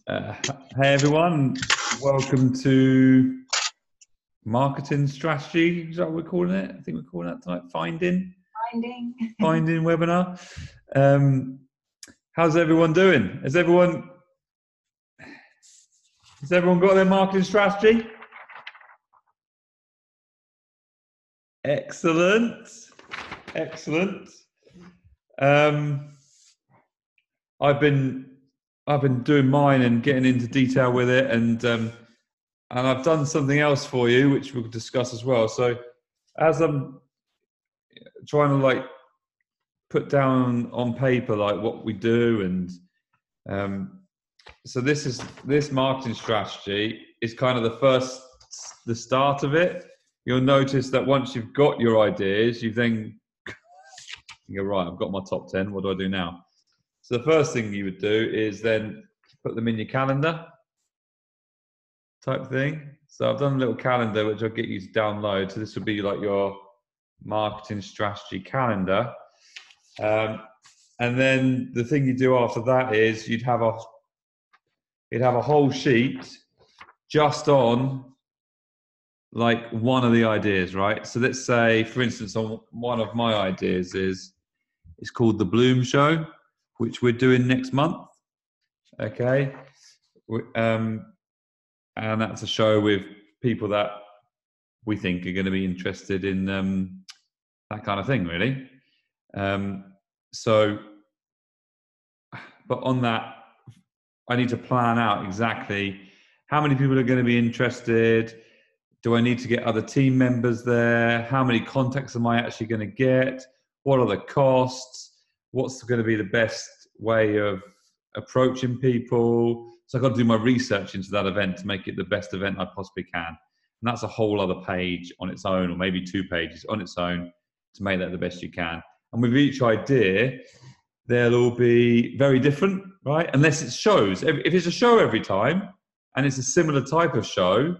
Hey everyone, welcome to Marketing Strategy. Is that what we're calling it? I think we're calling that tonight. Finding webinar. How's everyone doing? Has everyone got their marketing strategy? Excellent. I've been doing mine and getting into detail with it, and I've done something else for you, which we'll discuss as well. So, as I'm trying to put down on paper what we do, and so this marketing strategy is kind of the start of it. You'll notice that once you've got your ideas, you then go, right, I've got my top 10. What do I do now? So the first thing you would do is then put them in your calendar type thing. So I've done a little calendar, which I'll get you to download. So this would be like your marketing strategy calendar. And then the thing you do after that is you'd have a whole sheet just on one of the ideas, right? So let's say, for instance, on one of my ideas it's called The Bloom Show, which we're doing next month. Okay. And that's a show with people that we think are going to be interested in that kind of thing, really. But on that, I need to plan out exactly how many people are going to be interested. Do I need to get other team members there? How many contacts am I actually going to get? What are the costs? What's going to be the best way of approaching people? So I've got to do my research into that event to make it the best event I possibly can. And that's a whole other page on its own, or maybe 2 pages on its own, to make that the best you can. And with each idea, they'll all be very different, right? Unless it shows. If it's a show every time, and it's a similar type of show,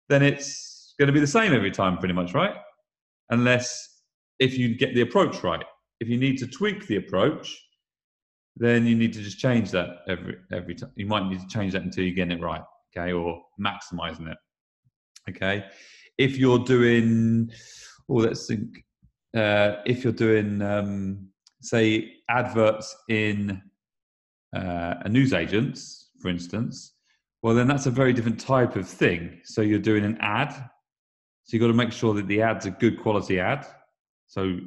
then it's going to be the same every time pretty much, right? Unless if you get the approach right. If you need to tweak the approach, then you need to just change that every time. You might need to change that until you get it right, okay? Or maximizing it, okay? If you're doing, let's think, if you're doing, say, adverts in a newsagents, for instance, well, then that's a very different type of thing. So you're doing an ad. So you've got to make sure that the ad's a good quality ad. So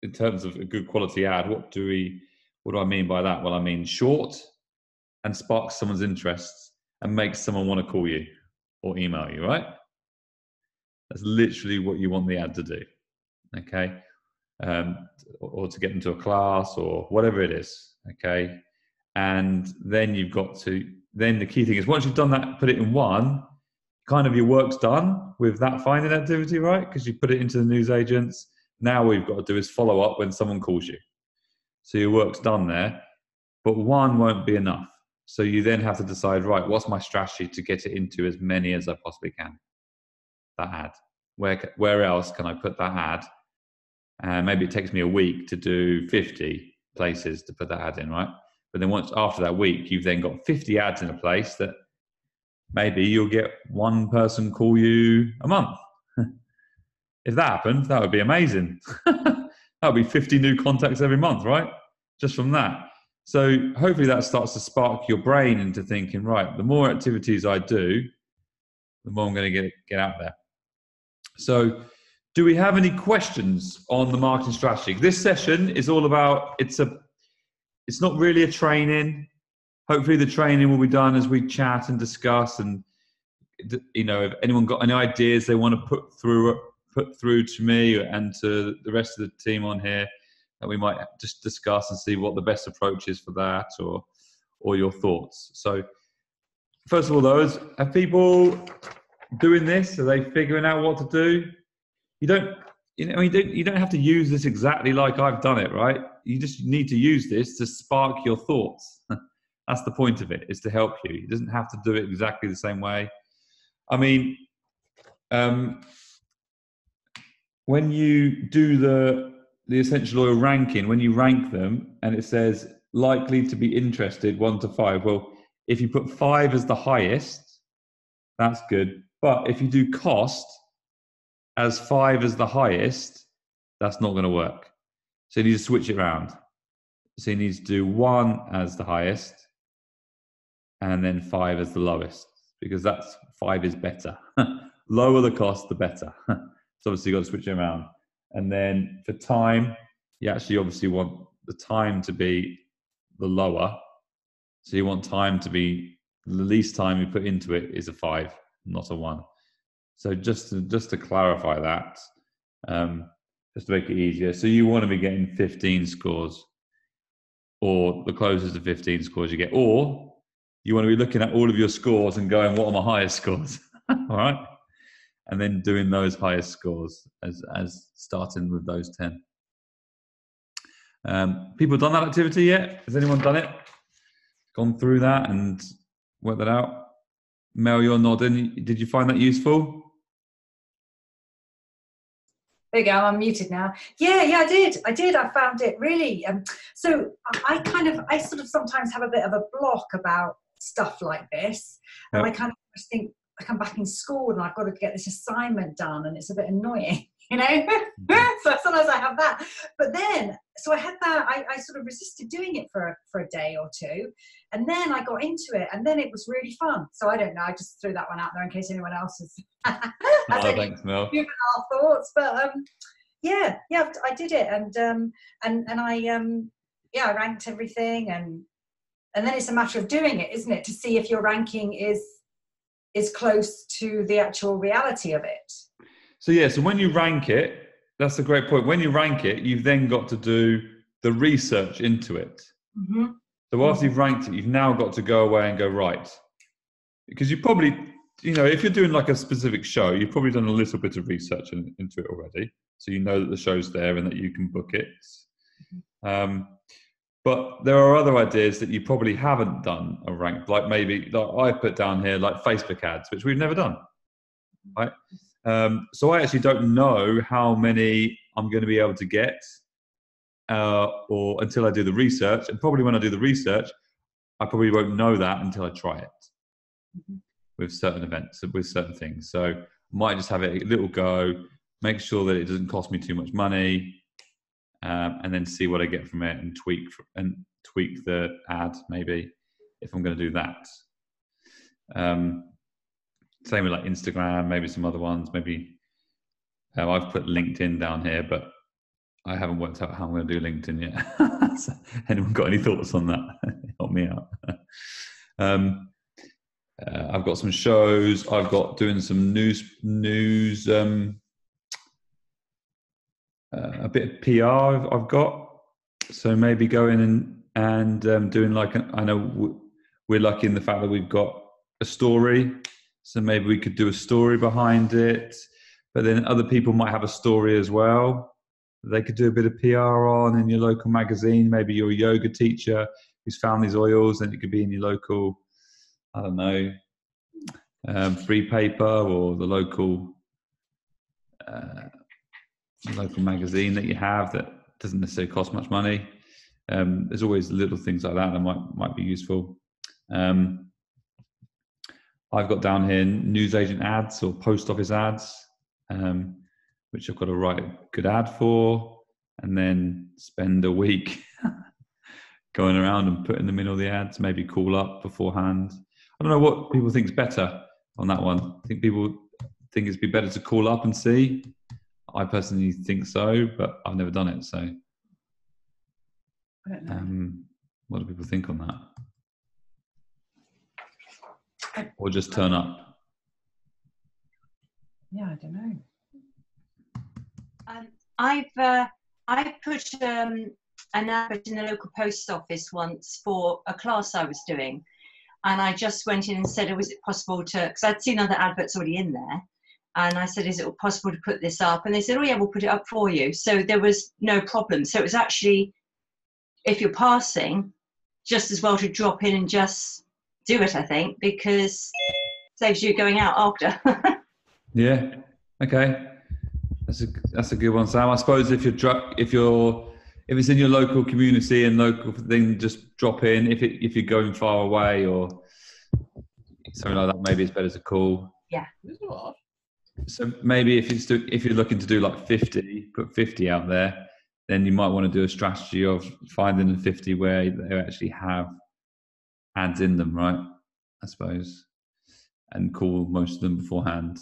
in terms of a good quality ad, what do I mean by that? Well, I mean short and sparks someone's interest and makes someone want to call you or email you, right? That's literally what you want the ad to do, okay? Or to get into a class or whatever it is, okay? And then then the key thing is once you've done that, put it in one, kind of your work's done with that finding activity, right? Because you put it into the newsagents. Now what you've got to do is follow up when someone calls you. So your work's done there, but one won't be enough. So you then have to decide, right, what's my strategy to get it into as many as I possibly can? That ad. Where else can I put that ad? And maybe it takes me a week to do 50 places to put that ad in, right? But then after that week, you've then got 50 ads in a place that maybe you'll get one person call you a month. If that happened, that would be amazing. That would be 50 new contacts every month, right? Just from that. So hopefully that starts to spark your brain into thinking, right, the more activities I do, the more I'm going to get out there. So do we have any questions on the marketing strategy? This session is all about, it's not really a training. Hopefully the training will be done as we chat and discuss, and if anyone got any ideas they want to put through to me and to the rest of the team on here, that we might just discuss and see what the best approach is for that, or your thoughts. So first of all, are people doing this? Are they figuring out what to do? You don't have to use this exactly like I've done it, right? You just need to use this to spark your thoughts. That's the point of it, is to help you. It doesn't have to do it exactly the same way. I mean, when you do the essential oil ranking, when you rank them and it says likely to be interested 1 to 5, well, If you put 5 as the highest, that's good. But if you do cost as 5 as the highest, that's not going to work. So you need to switch it around. So you need to do 1 as the highest and then 5 as the lowest, because 5 is better. Lower the cost, the better. So obviously you've got to switch it around. And then for time, you actually obviously want the time to be the lower. So you want time to be, the least time you put into it is a 5, not a 1. So just to clarify that, just to make it easier. So you want to be getting 15 scores, or the closest to 15 scores you get, or you want to be looking at all of your scores and going, what are my highest scores? All right. And then doing those highest scores as starting with those 10. People done that activity yet? Has anyone done it? Gone through that and worked that out? Mel, you're nodding. Did you find that useful? There you go, I'm muted now. Yeah, I did. I found it really, so I sort of sometimes have a bit of a block about stuff like this. And I kind of just think, I come back in school and I've got to get this assignment done and it's a bit annoying, you know? So sometimes I have that. But then, so I had that, I sort of resisted doing it for a day or two. And then I got into it and then it was really fun. So I don't know, I just threw that one out there in case anyone else has thanks, Mel. juvenile thoughts. But yeah, I did it. And I ranked everything. And then it's a matter of doing it, isn't it? To see if your ranking is close to the actual reality of it. So so when you rank it, that's a great point. When you rank it, you've then got to do the research into it. Mm-hmm. So after you've ranked it, you've now got to go away and go, right. Because you probably, if you're doing like a specific show, you've probably done a little bit of research into it already. So you know that the show's there and that you can book it. But there are other ideas that you probably haven't done a rank, like maybe like I put down here, like Facebook ads, which we've never done, right? So I actually don't know how many I'm going to be able to get, or until I do the research. And probably when I do the research, I probably won't know that until I try it with certain events, with certain things. So I might just have it a little go, make sure that it doesn't cost me too much money. And then see what I get from it and tweak the ad maybe if I'm going to do that. Same with like Instagram, maybe some other ones. Maybe I've put LinkedIn down here, but I haven't worked out how I'm going to do LinkedIn yet. So anyone got any thoughts on that? Help me out. I've got some shows. I've got doing some news. A bit of PR I've got, so maybe going and doing like I know we're lucky in the fact that we've got a story, so maybe we could do a story behind it. But then other people might have a story as well. They could do a bit of PR on in your local magazine. Maybe you're a yoga teacher who's found these oils, and it could be in your local, I don't know, free paper or the local magazine that you have that doesn't necessarily cost much money. There's always little things like that might be useful. I've got down here newsagent ads or post office ads, which I've got to write a good ad for, and then spend a week going around and putting them in all the ads, maybe call up beforehand. I don't know what people think is better on that one. I think people think it'd be better to call up and see. I personally think so, but I've never done it. So, what do people think on that? Or just turn up? Yeah, I don't know. I put an advert in the local post office once for a class I was doing, and I just went in and said, "Oh, is it possible to?" Because I'd seen other adverts already in there. And I said, is it possible to put this up? And they said, oh yeah, we'll put it up for you. So there was no problem. So it was actually, if you're passing, just as well to drop in and just do it, I think, because it saves you going out after. Yeah. Okay. That's a good one, Sam. I suppose if you're if it's in your local community and local thing, just drop in. If you're going far away or something like that, maybe it's better to call. Yeah. So maybe if you're looking to do like 50, put 50 out there, then you might want to do a strategy of finding the 50 where they actually have ads in them, right? I suppose, and call most of them beforehand.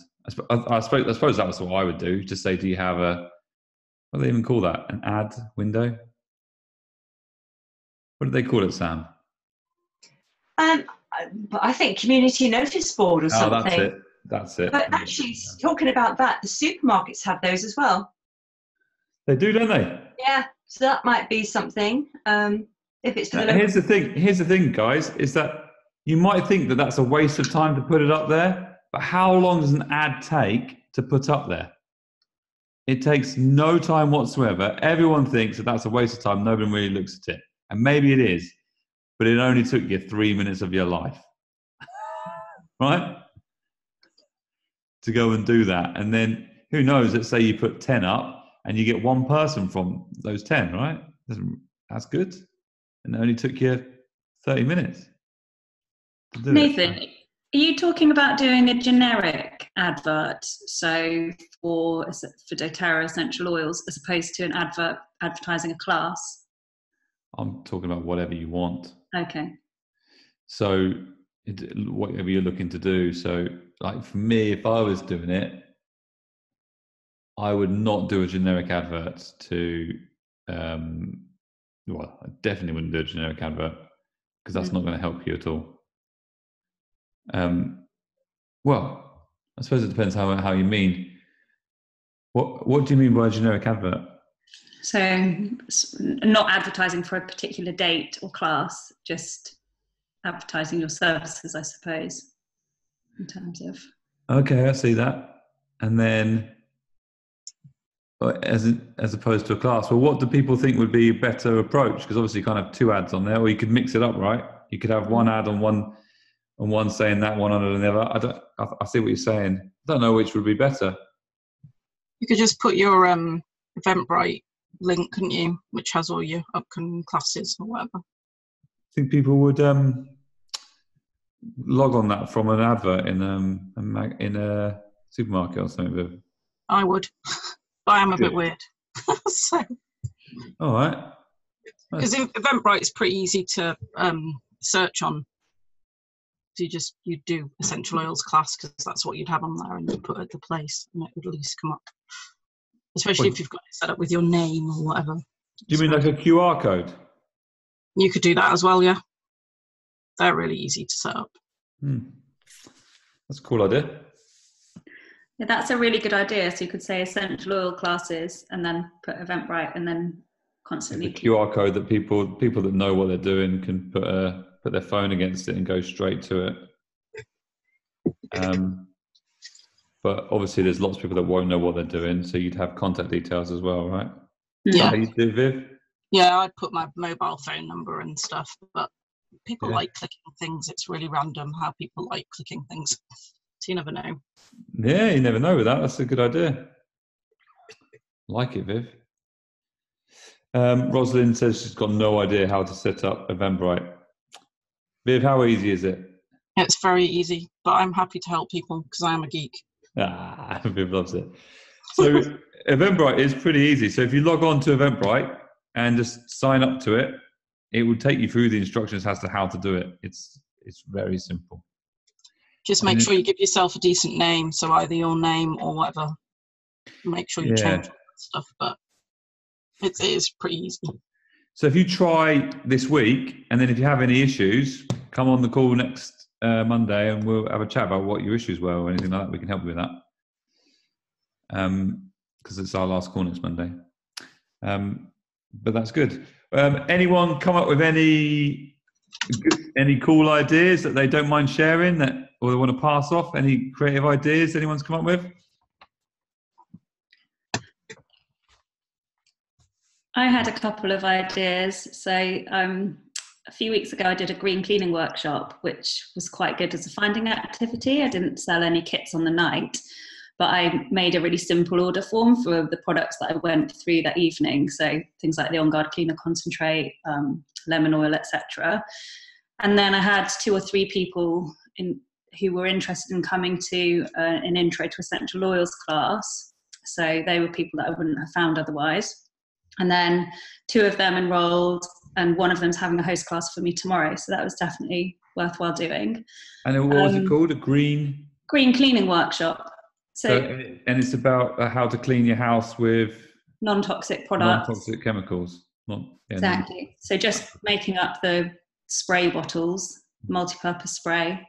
I suppose that's what I would do. Just say, do you have what do they even call that? An ad window? What do they call it, Sam? But I think community notice board or something. Oh, that's it. But actually, talking about that, the supermarkets have those as well. They do, don't they? Yeah, so that might be something. If it's for the Here's the thing, guys, is that you might think that that's a waste of time to put it up there, but how long does an ad take to put up there? It takes no time whatsoever. Everyone thinks that that's a waste of time. Nobody really looks at it. And maybe it is, but it only took you 3 minutes of your life, right? To go and do that. And then who knows, let's say you put 10 up and you get one person from those 10, right? That's good. And it only took you 30 minutes. Nathan, are you talking about doing a generic advert, so for doTERRA essential oils, as opposed to an advert advertising a class? I'm talking about whatever you want. Okay. So whatever you're looking to do. So like for me, if I was doing it, I would not do a generic advert to, well, I definitely wouldn't do a generic advert because that's not going to help you at all. Well, I suppose it depends how you mean. What do you mean by a generic advert? So not advertising for a particular date or class, just advertising your services, I suppose, in terms of. Okay, I see that. And then as opposed to a class, well, what do people think would be a better approach? Because obviously you can't have two ads on there, or you could mix it up, right? You could have one ad on one saying that, one on another. I see what you're saying. I don't know which would be better. You could just put your Eventbrite link, couldn't you, which has all your upcoming classes or whatever. I think people would log on that from an advert in a supermarket or something. I would, but I am a bit weird. So, all right. Because Eventbrite is pretty easy to search on. So you do essential oils class because that's what you'd have on there, and you put it at the place, and it would at least come up. Especially if you've got it set up with your name or whatever. Do you mean like a QR code? You could do that as well, yeah. They're really easy to set up. That's a cool idea. Yeah, that's a really good idea. So you could say essential oil classes and then put Eventbrite and then constantly. The QR code that people that know what they're doing can put their phone against it and go straight to it. But obviously there's lots of people that won't know what they're doing, so you'd have contact details as well, right? Yeah. How you do, Viv? Yeah, I'd put my mobile phone number and stuff, but people like clicking things. It's really random how people like clicking things. So you never know. Yeah, you never know with that. That's a good idea. Like it, Viv. Rosalind says she's got no idea how to set up Eventbrite. Viv, how easy is it? It's very easy, but I'm happy to help people because I am a geek. Viv loves it. So Eventbrite is pretty easy. So if you log on to Eventbrite and just sign up to it, it will take you through the instructions as to how to do it. It's very simple. Just make sure you give yourself a decent name, so either your name or whatever. Make sure you change all that stuff, but it is pretty easy. So if you try this week, and then if you have any issues, come on the call next Monday and we'll have a chat about what your issues were or anything like that. We can help you with that. Because it's our last call next Monday. But that's good. Anyone come up with any cool ideas that they don't mind sharing or they want to pass off? Any creative ideas anyone's come up with? I had a couple of ideas. So a few weeks ago, I did a green cleaning workshop, which was quite good as a finding activity. I didn't sell any kits on the night, but I made a really simple order form for the products that I went through that evening. So things like the On Guard Cleaner Concentrate, lemon oil, etc. And then I had 2 or 3 people who were interested in coming to an Intro to Essential Oils class. So they were people that I wouldn't have found otherwise. And then 2 of them enrolled, and one of them's having a host class for me tomorrow. So that was definitely worthwhile doing. And what was it called? A green cleaning workshop. So and it's about how to clean your house with non-toxic products. Non-toxic chemicals. Exactly. So just making up the spray bottles, multi-purpose spray,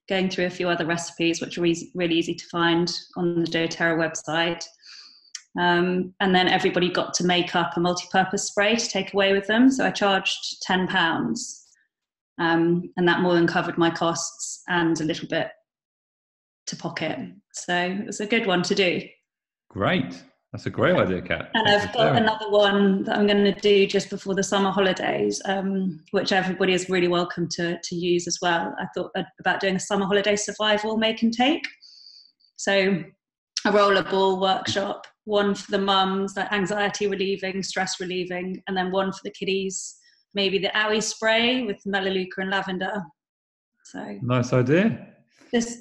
going through a few other recipes, which are really easy to find on the doTERRA website. And then everybody got to make up a multi-purpose spray to take away with them. So I charged £10, and that more than covered my costs and a little bit to pocket. So it was a good one to do. Great. That's a great idea, Kat. And I've got another one that I'm going to do just before the summer holidays, which everybody is really welcome to use as well. I thought about doing a summer holiday survival make and take. So a rollerball workshop, one for the mums, like anxiety relieving, stress relieving, and then one for the kiddies, maybe the owie spray with melaleuca and lavender. So nice idea. Just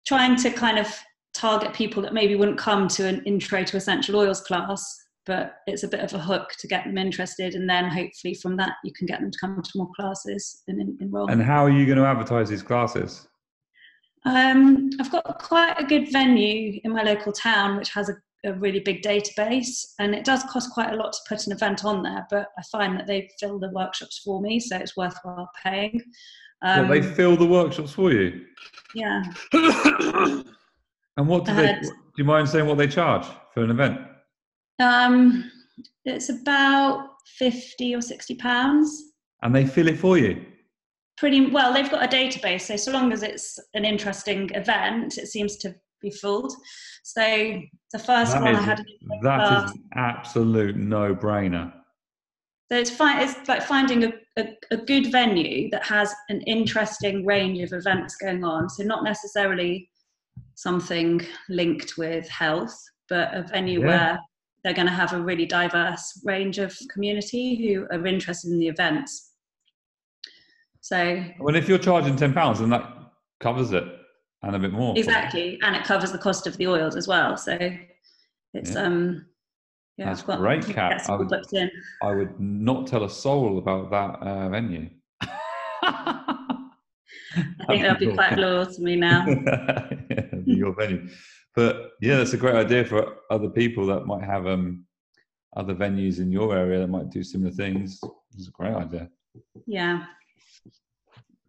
trying to kind of target people that maybe wouldn't come to an Intro to Essential Oils class, but it's a bit of a hook to get them interested, and then hopefully from that you can get them to come to more classes and enroll. And how are you going to advertise these classes? I've got quite a good venue in my local town which has a really big database, and it does cost quite a lot to put an event on there, but I find that they fill the workshops for me, so it's worthwhile paying. They fill the workshops for you? Yeah. And what do do you mind saying what they charge for an event? It's about £50 or £60. And they fill it for you? Pretty well. They've got a database, so long as it's an interesting event, it seems to be filled. So the first one I had... That is an absolute no-brainer. So it's like finding a good venue that has an interesting range of events going on. So not necessarily something linked with health, but a venue where they're going to have a really diverse range of community who are interested in the events. So, well, if you're charging £10, then that covers it and a bit more. Exactly, and it covers the cost of the oils as well. So it's that's great, Kat. I would not tell a soul about that venue. I think they'll be quite loyal to me now. Your venue. But yeah, that's a great idea for other people that might have other venues in your area that might do similar things. It's a great idea. Yeah.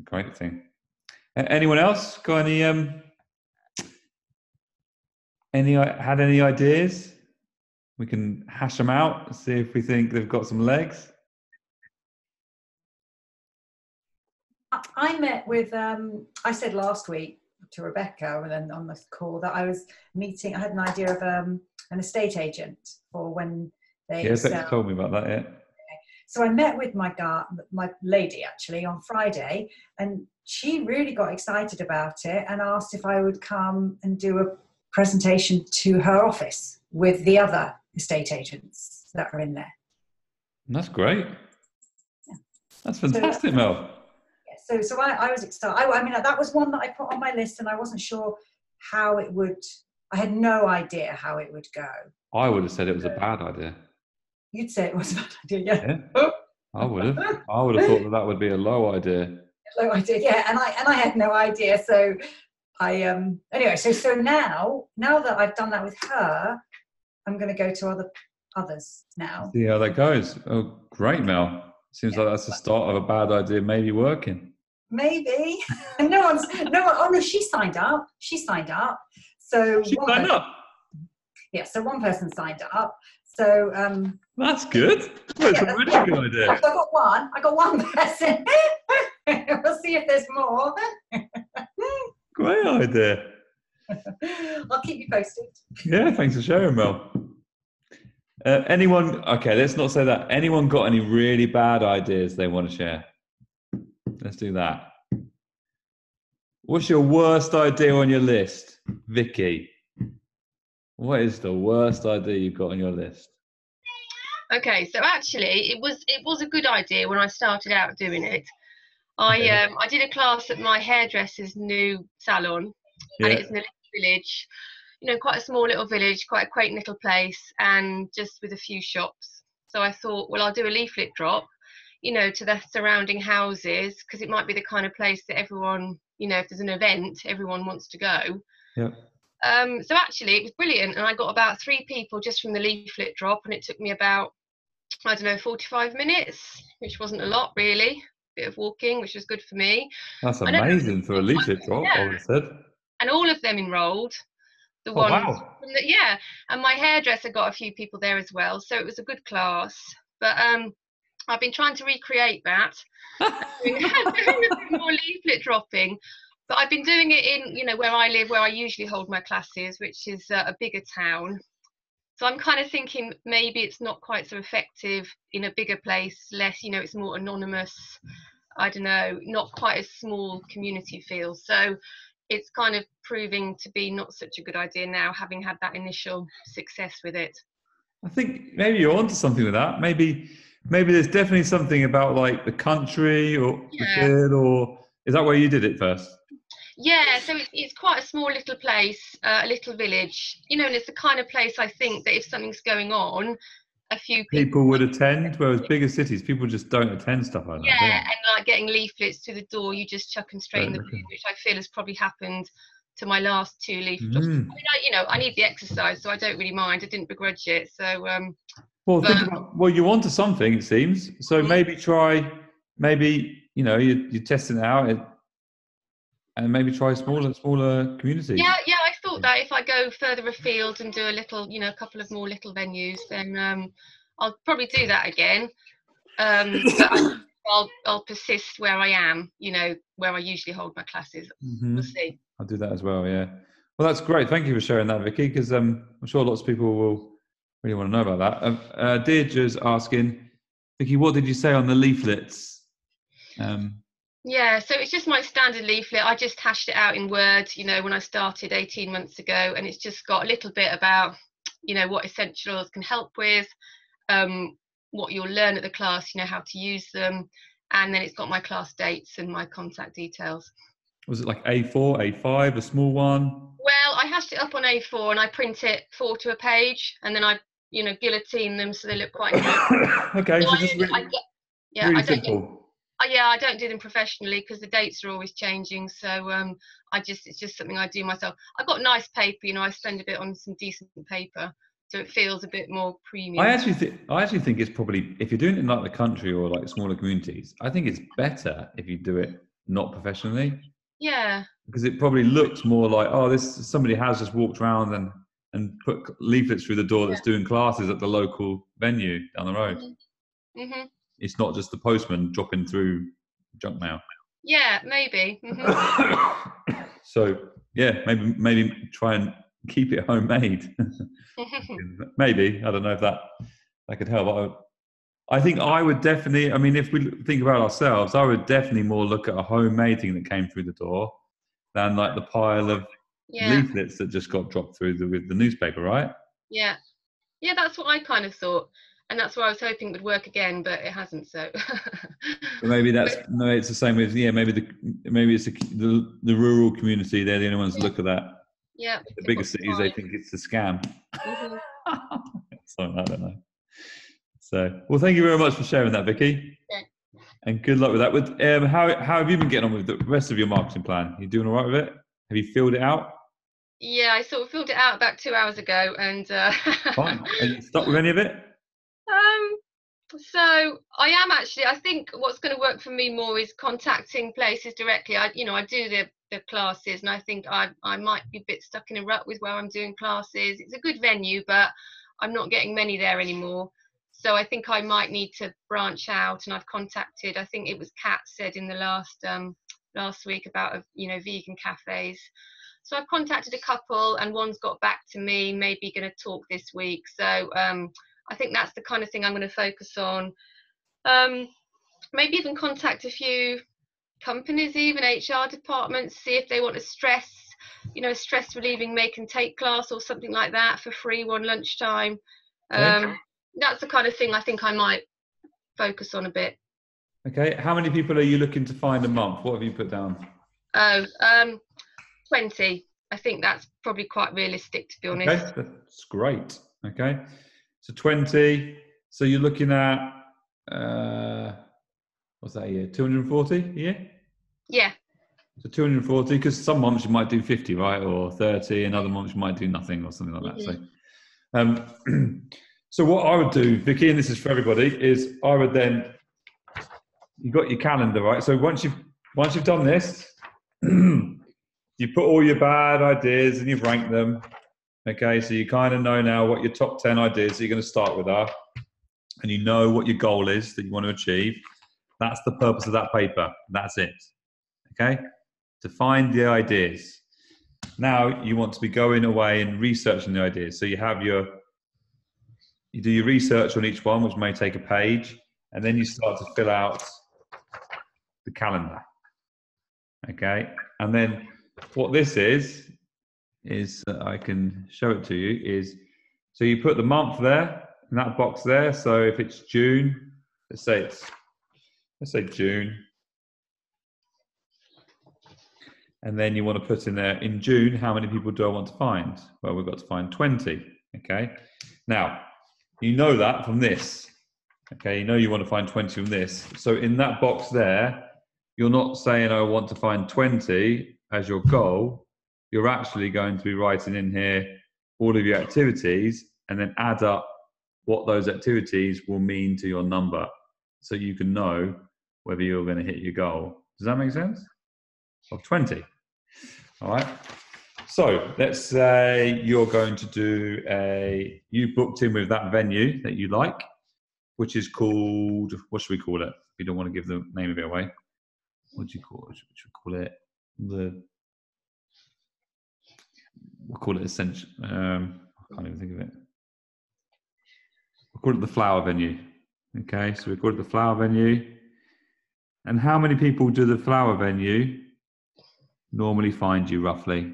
Great thing. Anyone else got any ideas? We can hash them out, see if we think they've got some legs. I met with, I said last week to Rebecca, and then on the call, that I was meeting, I had an idea of an estate agent for when they Becca told me about that, yeah. So I met with my lady actually on Friday, and she really got excited about it and asked if I would come and do a presentation to her office with the other estate agents that are in there. That's great. Yeah. That's fantastic, Mel. So I was excited. I mean, that was one that I put on my list, and I wasn't sure how it would, I had no idea how it would go. I would have said it was a bad idea. You'd say it was a bad idea, yeah. I would have thought that would be a low idea. Low idea, yeah. And I had no idea. So I anyway. So now that I've done that with her, I'm going to go to others now. See how that goes. Oh, great, Mel. Seems like that's the start of a bad idea maybe working. Maybe. Oh no, she signed up. So she signed up. Yeah. So one person signed up. So that's good. That's a really good idea. I got one person. We'll see if there's more. Great idea. I'll keep you posted. Yeah, thanks for sharing, Mel. Anyone? Okay, let's not say that. Anyone got any really bad ideas they want to share? Let's do that. What's your worst idea on your list, Vicky? What is the worst idea you've got on your list? Okay, so actually, it was a good idea when I started out doing it. I did a class at my hairdresser's new salon, and it's in a little village, quite a small little village, quite a quaint little place, and just with a few shops. So I thought, well, I'll do a leaflet drop, to the surrounding houses, because it might be the kind of place that everyone, if there's an event, everyone wants to go. Yeah. So actually, it was brilliant, and I got about 3 people just from the leaflet drop, and it took me about, 45 minutes, which wasn't a lot really. Bit of walking, which was good for me. That's amazing for a leaflet drop, I would have said. And all of them enrolled. The ones, wow. And my hairdresser got a few people there as well, so it was a good class. But I've been trying to recreate that, doing a bit more leaflet dropping. But I've been doing it in, where I live, where I usually hold my classes, which is a bigger town. So I'm kind of thinking maybe it's not quite so effective in a bigger place, less, it's more anonymous, I don't know, not quite a small community feel. So it's kind of proving to be not such a good idea now, having had that initial success with it. I think maybe you're onto something with that. Maybe there's definitely something about like the country or the field, or is that where you did it first? Yeah, so it's quite a small little place, a little village, and it's the kind of place I think that if something's going on, a few people would attend, whereas bigger cities, people just don't attend stuff like that. Yeah, and like getting leaflets to the door, you just chuck them straight in the bin, which I feel has probably happened to my last 2 leaflets. I mean, I need the exercise, so I don't really mind. I didn't begrudge it. So, well, you're onto something, it seems. So maybe you're testing it out. And maybe try smaller communities. Yeah, I thought that if I go further afield and do a little, a couple of more little venues, then I'll probably do that again. But I'll persist where I am, where I usually hold my classes. Mm-hmm. We'll see. I'll do that as well, yeah. Well, that's great. Thank you for sharing that, Vicky, because I'm sure lots of people will really want to know about that. Deirdre's asking, Vicky, what did you say on the leaflets? Yeah, so it's just my standard leaflet. I just hashed it out in Word, when I started 18 months ago, and it's just got a little bit about, what essential oils can help with, what you'll learn at the class, how to use them, and then it's got my class dates and my contact details. Was it like A4, A5, a small one? Well, I hashed it up on A4 and I print it 4 to a page, and then I, guillotine them so they look quite neat. Okay, so just really simple. I don't do them professionally because the dates are always changing. So it's just something I do myself. I've got nice paper, I spend a bit on some decent paper, so it feels a bit more premium. I actually think it's probably, if you're doing it in like the country or like smaller communities, I think it's better if you do it not professionally. Yeah. Because it probably looks more like, somebody has just walked around and put leaflets through the door that's doing classes at the local venue down the road. Mm-hmm. It's not just the postman dropping through junk mail. Yeah, maybe. Mm-hmm. So yeah, maybe try and keep it homemade. Maybe, I don't know if that could help. I think I would definitely, if we think about ourselves, I would definitely more look at a homemade thing that came through the door than like the pile of leaflets that just got dropped through with the newspaper, right? Yeah, that's what I kind of thought. And that's why I was hoping it would work again, but it hasn't. So maybe it's the same with maybe it's the rural community. They're the only ones that look at that. Yeah. The bigger cities, they think it's a scam. Mm-hmm. So I don't know. So well, thank you very much for sharing that, Vicky. Okay. And good luck with that. With how have you been getting on with the rest of your marketing plan? You doing all right with it? Have you filled it out? Yeah, I sort of filled it out about 2 hours ago, and fine. Are you stuck with any of it? So I am actually. I think what's going to work for me more is contacting places directly. I do the classes, and I think I might be a bit stuck in a rut with where I'm doing classes. It's a good venue, but I'm not getting many there anymore. So I think I might need to branch out, and I've contacted. I think it was Kat said in the last week about vegan cafes. So I've contacted a couple, and one's got back to me. Maybe going to talk this week. So I think that's the kind of thing I'm going to focus on. Maybe even contact a few companies, even HR departments, see if they want to stress stress relieving make and take class or something like that for free one lunchtime. Okay. That's the kind of thing I think I might focus on a bit. Okay. How many people are you looking to find a month? What have you put down? 20. I think that's probably quite realistic, to be honest. Okay, that's great. Okay, so 20. So you're looking at what's that a year? 240 a year? Yeah. So 240, because some months you might do 50, right, or 30, and other months you might do nothing or something like that. Mm-hmm. So what I would do, Vicky, and this is for everybody, is I would then, you've got your calendar, right? So once you've done this, you put all your bad ideas and you've ranked them. Okay, so you kind of know now what your top 10 ideas that you're going to start with are, and you know what your goal is that you want to achieve. That's the purpose of that paper. That's it. Okay, to find the ideas. Now you want to be going away and researching the ideas. So you do your research on each one, which may take a page, and then you start to fill out the calendar. Okay, and then what this is I can show it to you, is so you put the month there in that box there. So if it's June, let's say June, and then you want to put in there, in June, how many people do I want to find? Well, we've got to find 20. Okay, now you know that from this. Okay, you know you want to find 20 from this. So in that box there, you're not saying I want to find 20 as your goal. You're actually going to be writing in here all of your activities and then add up what those activities will mean to your number, so you can know whether you're going to hit your goal. Does that make sense? Of 20. All right. So let's say you're going to do you booked in with that venue that you like, which is called, what should we call it? We don't want to give the name of it away. What do you call it? Should we call it we'll call it Essential. I can't even think of it. We'll call it the Flower Venue. Okay, so we call it the Flower Venue. And how many people do the Flower Venue normally find you, roughly?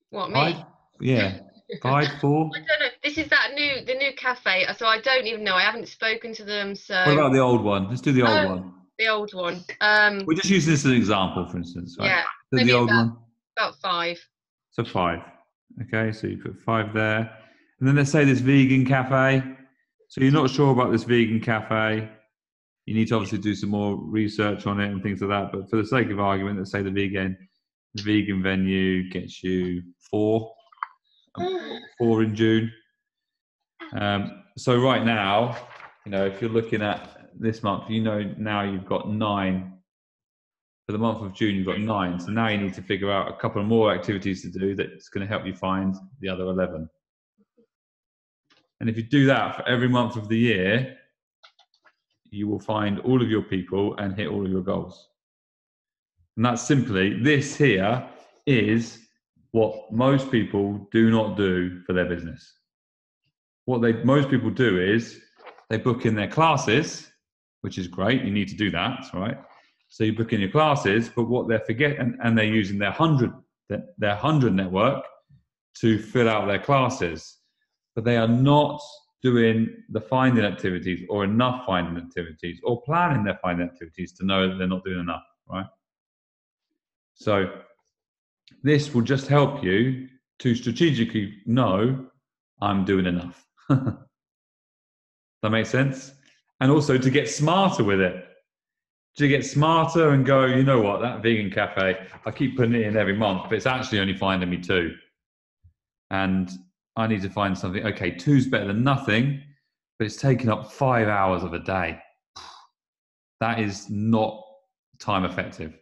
What, me? 5? Yeah, 5, 4. I don't know. This is the new cafe, so I don't even know. I haven't spoken to them. So what about the old one? Let's do the old one. The old one. We're just using this as an example, for instance. Right? Yeah. So the old one. About 5. So 5. Okay, so you put 5 there, and then let's say this vegan cafe. So you're not sure about this vegan cafe. You need to obviously do some more research on it and things like that. But for the sake of argument, let's say the vegan venue gets you 4 in June. So right now, if you're looking at this month, now you've got 9. For the month of June, you've got 9. So now you need to figure out a couple of more activities to do that's going to help you find the other 11. And if you do that for every month of the year, you will find all of your people and hit all of your goals. And that's simply, this here is what most people do not do for their business. What most people do is they book in their classes, which is great. You need to do that, right? So you book in your classes, but what they're forgetting, and they're using their 100 network to fill out their classes, but they are not doing the finding activities or enough finding activities or planning their finding activities to know that they're not doing enough, right? So this will just help you to strategically know I'm doing enough. That makes sense? And also to get smarter with it. To get smarter and go, you know what, that vegan cafe, I keep putting it in every month, but it's actually only finding me 2. And I need to find something. Okay, 2's better than nothing, but it's taking up 5 hours of a day. That is not time effective.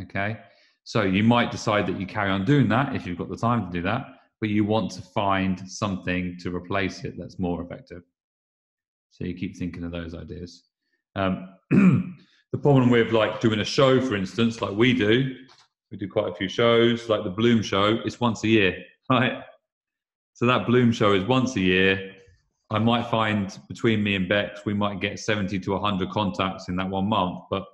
Okay, so you might decide that you carry on doing that if you've got the time to do that, but you want to find something to replace it that's more effective. So you keep thinking of those ideas. The problem with like doing a show, for instance, like we do quite a few shows, like the Bloom show, it's once a year, right? So that Bloom show is once a year. I might find between me and Bex, we might get 70 to 100 contacts in that 1 month, but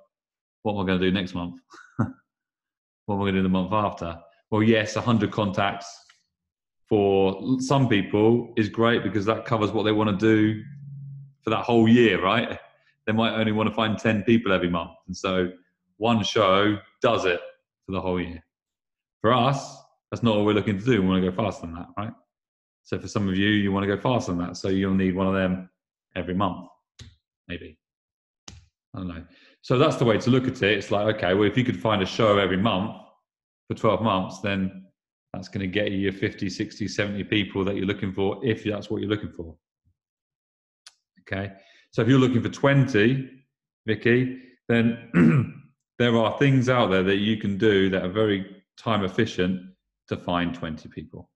what am I going to do next month? What am I going to do the month after? Well, yes, 100 contacts for some people is great because that covers what they want to do for that whole year, right? They might only want to find 10 people every month. And so one show does it for the whole year. For us, that's not what we're looking to do. We want to go faster than that, right? So for some of you, you want to go faster than that. So you'll need one of them every month, maybe. I don't know. So that's the way to look at it. It's like, okay, well, if you could find a show every month for 12 months, then that's going to get you your 50, 60, 70 people that you're looking for, if that's what you're looking for. Okay. So if you're looking for 20, Vicky, then there are things out there that you can do that are very time efficient to find 20 people.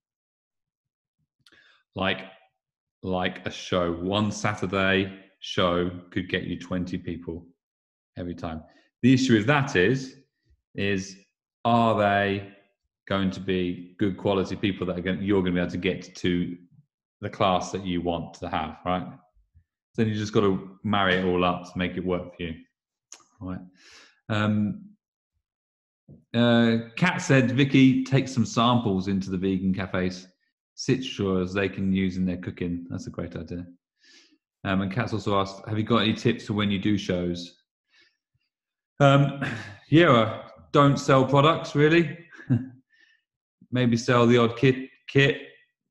Like a show, one Saturday show could get you 20 people every time. The issue with that is are they going to be good quality people that you're going to be able to get to the class that you want to have, right? So then you just got to marry it all up to make it work for you, right? Kat said, Vicky, take some samples into the vegan cafes, citrus they can use in their cooking. That's a great idea. And Kat's also asked, have you got any tips for when you do shows? Yeah, don't sell products really. Maybe sell the odd kit.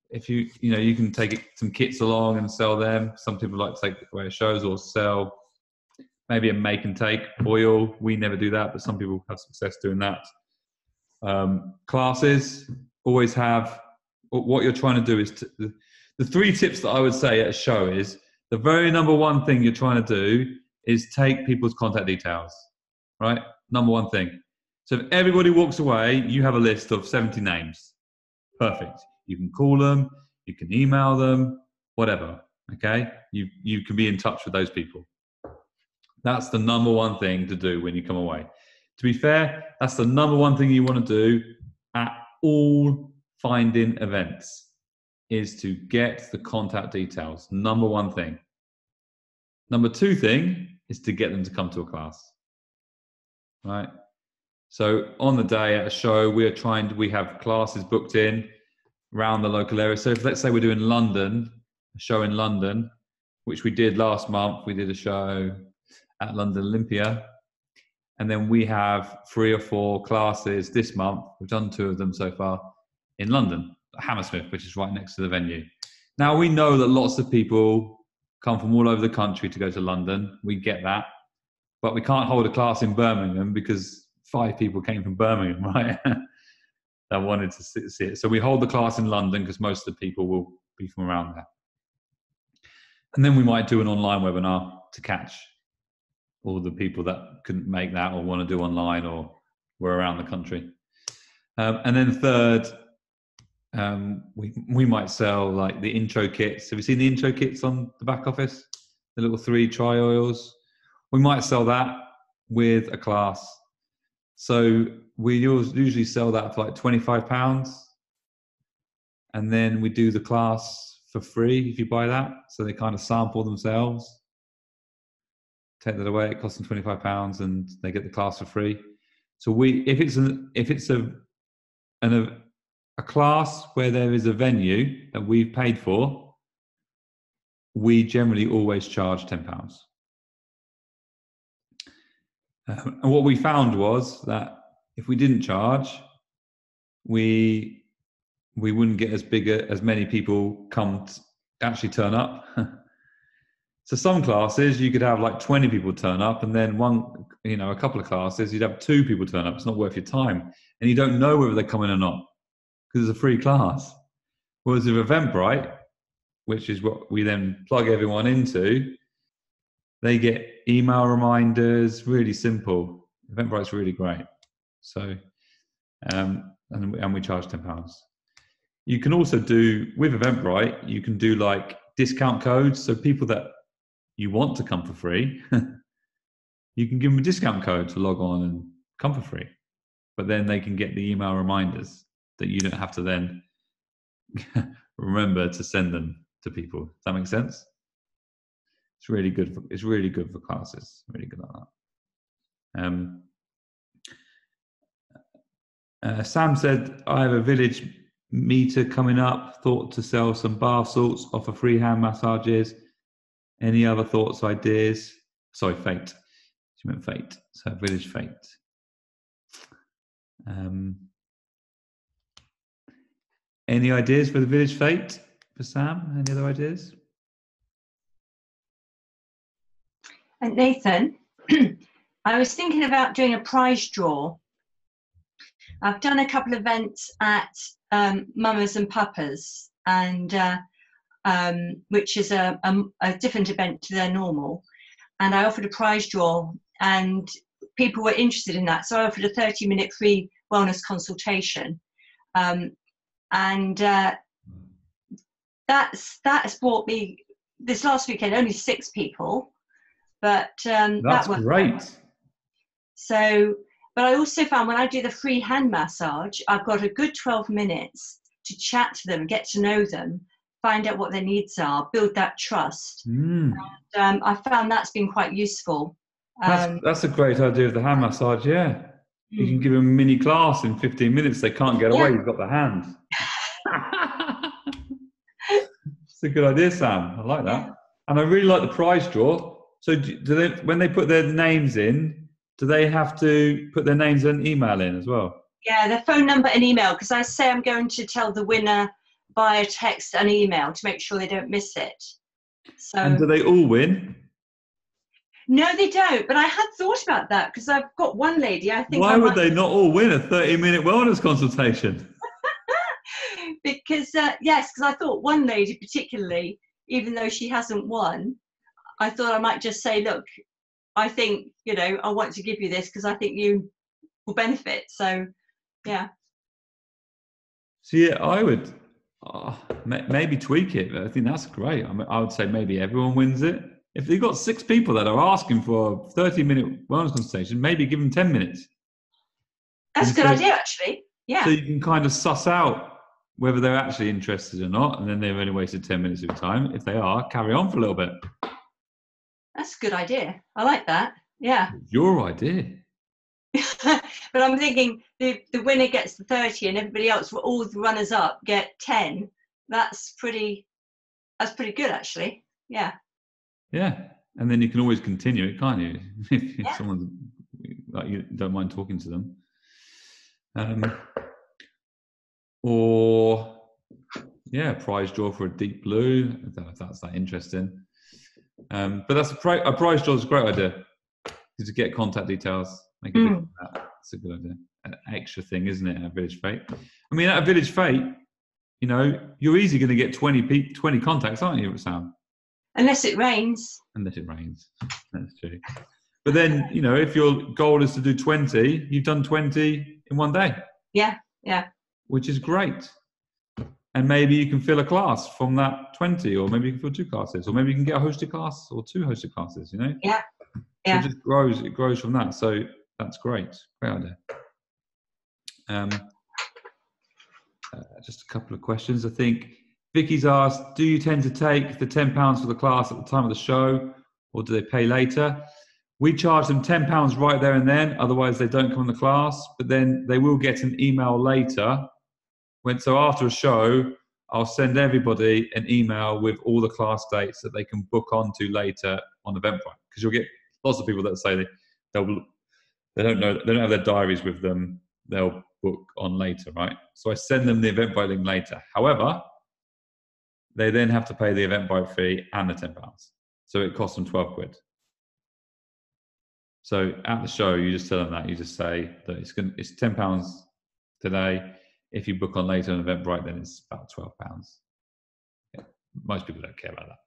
If you can take some kits along and sell them. Some people like to take away shows or sell maybe a make and take oil. We never do that, but some people have success doing that. Classes always have, what you're trying to do is the 3 tips that I would say at a show is the very number one thing you're trying to do is take people's contact details, right? Number one thing. So if everybody walks away, you have a list of 70 names. Perfect. You can call them, you can email them, whatever, okay? You can be in touch with those people. That's the number one thing to do when you come away. To be fair, that's the number one thing you want to do at all finding events, is to get the contact details. Number one thing. Number 2 thing is to get them to come to a class, right? So on the day at a show, we have classes booked in around the local area. So if, let's say we're doing London, a show in London, which we did last month, we did a show at London Olympia. And then we have 3 or 4 classes this month. We've done 2 of them so far in London, Hammersmith, which is right next to the venue. Now we know that lots of people come from all over the country to go to London. We get that. But we can't hold a class in Birmingham because 5 people came from Birmingham, right? That wanted to see it. So we hold the class in London because most of the people will be from around there. And then we might do an online webinar to catch all the people that couldn't make that or want to do online or were around the country. And then third, we might sell like the intro kits. Have you seen the intro kits on the back office? The little 3 tri oils. We might sell that with a class. So we usually sell that for like £25. And then we do the class for free if you buy that. So they kind of sample themselves. Take that away, it costs them £25 and they get the class for free. So if it's a class where there is a venue that we've paid for, we generally always charge £10. And what we found was that if we didn't charge, we wouldn't get as many people actually turn up. So some classes you could have like 20 people turn up, and then a couple of classes you'd have 2 people turn up. It's not worth your time, and you don't know whether they're coming or not because it's a free class. Whereas with Eventbrite, which is what we then plug everyone into, they get email reminders, really simple. Eventbrite's really great. So, and we charge £10. You can also do, with Eventbrite, you can do like discount codes. So people that you want to come for free, you can give them a discount code to log on and come for free. But then they can get the email reminders that you don't have to then remember to send them to people. Does that make sense? It's really good for classes. Really good like that. Sam said, I have a village meter coming up, thought to sell some bath salts, offer free hand massages. Any other thoughts, ideas? Sorry, fate. She meant fate. So village fate. Any ideas for the village fate for Sam? Any other ideas? And Nathan, I was thinking about doing a prize draw. I've done a couple of events at Mamas and Papas, and which is a different event to their normal. And I offered a prize draw, and people were interested in that. So I offered a 30-minute free wellness consultation. And that's brought me, this last weekend, only 6 people. But that's great. So, but I also found when I do the free hand massage, I've got a good 12 minutes to chat to them, get to know them, find out what their needs are, build that trust. And, I found that's been quite useful. That's a great idea of the hand massage, yeah. You can give them a mini class in 15 minutes. They can't get away. You've got the hand. It's a good idea, Sam. I like that. And I really like the prize draw. So do they, when they put their names in, do they have to put their names and email in as well? Yeah, their phone number and email, because I say I'm going to tell the winner via text and email to make sure they don't miss it. So, and do they all win? No, they don't. But I had thought about that, because I've got one lady, I think... Why would they not all win a 30-minute wellness consultation? Because, yes, because I thought one lady particularly, even though she hasn't won, I thought I might just say, look, I think, you know, I want to give you this because I think you will benefit. So, yeah. So, yeah, I would maybe tweak it. I think that's great. I would say maybe everyone wins it. If you've got 6 people that are asking for a 30-minute wellness consultation, maybe give them 10 minutes. That's a good idea, actually. Yeah. So you can kind of suss out whether they're actually interested or not, and then they've only wasted 10 minutes of your time. If they are, carry on for a little bit. That's a good idea. I like that. Yeah. Your idea. But I'm thinking the winner gets the 30 and everybody else, all the runners up, get 10. That's pretty good, actually. Yeah. Yeah. And then you can always continue it, can't you? If someone like you don't mind talking to them. Or prize draw for a deep blue. I don't know if that's that interesting. But that's a prize draw is a great idea. To get contact details, make a bit of that. It's a good idea. An extra thing, isn't it? At Village Fate. I mean, at a Village Fate, you know, you're easily going to get 20 contacts, aren't you, Sam? Unless it rains. Unless it rains, that's true. But then, you know, if your goal is to do 20, you've done 20 in one day. Yeah, yeah. Which is great. And maybe you can fill a class from that 20, or maybe you can fill 2 classes, or maybe you can get a hosted class or 2 hosted classes, you know? Yeah. Yeah. So it grows from that. So that's great. Great idea. Just a couple of questions. I think Vicky's asked, do you tend to take the £10 for the class at the time of the show, or do they pay later? We charge them £10 right there and then, otherwise they don't come in the class, but then they will get an email later. So after a show, I'll send everybody an email with all the class dates that they can book onto later on Eventbrite, because you'll get lots of people that say they don't have their diaries with them. They'll book on later, right? So I send them the Eventbrite link later. However, they then have to pay the Eventbrite fee and the £10. So it costs them 12 quid. So at the show, you just tell them that. You just say that it's £10 today. If you book on later on Eventbrite, then it's about £12. Yeah. Most people don't care about that.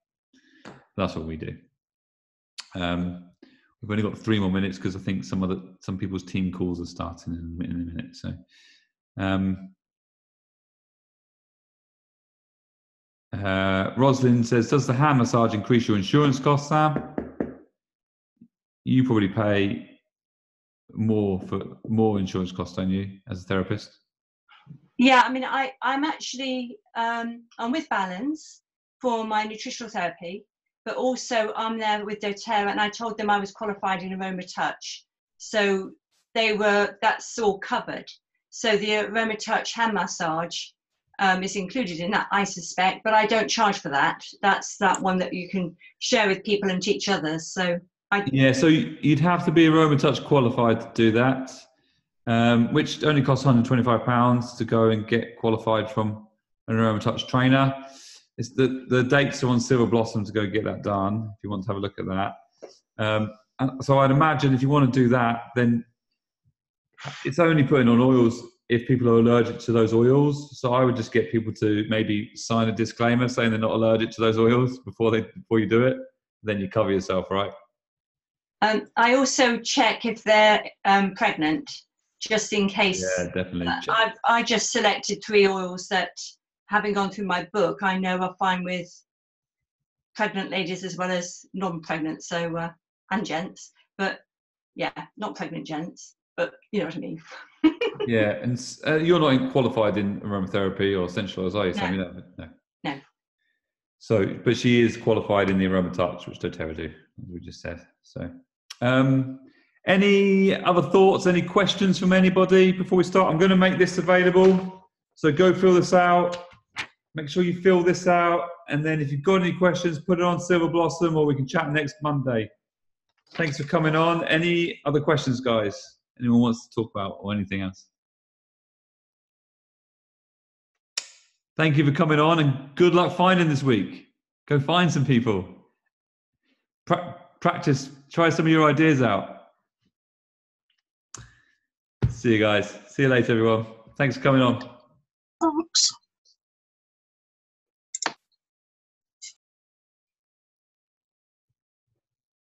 That's what we do. We've only got 3 more minutes because I think some people's team calls are starting in a minute. So, Roslyn says, does the hand massage increase your insurance costs, Sam? You probably pay more insurance costs, don't you, as a therapist? Yeah, I mean, I'm actually I'm with Balance for my nutritional therapy, but also I'm there with doTERRA, and I told them I was qualified in Aroma Touch. So that's all covered. So the AromaTouch hand massage is included in that, I suspect, but I don't charge for that. That's that one that you can share with people and teach others. So so you'd have to be AromaTouch qualified to do that, which only costs £125 to go and get qualified from an AromaTouch trainer. It's the dates are on Silver Blossom to go get that done if you want to have a look at that. So I'd imagine if you want to do that, then it's only putting on oils if people are allergic to those oils. So I would just get people to maybe sign a disclaimer saying they're not allergic to those oils before you do it. Then you cover yourself, right? I also check if they're pregnant, just in case. Yeah, definitely. I just selected 3 oils that, having gone through my book, I know are fine with pregnant ladies as well as non-pregnant, so and gents. But yeah, not pregnant gents, but you know what I mean. Yeah, and you're not qualified in aromatherapy or essential oils, are you? No. No. So, but she is qualified in the AromaTouch, which doTERRA do, as we just said. So, any other thoughts, any questions from anybody before we start? I'm going to make this available. So go fill this out. Make sure you fill this out. And then if you've got any questions, put it on Silver Blossom, or we can chat next Monday. Thanks for coming on. Any other questions, guys? Anyone wants to talk about or anything else? Thank you for coming on, and good luck finding this week. Go find some people. Practice. Try some of your ideas out. See you guys. See you later, everyone. Thanks for coming on.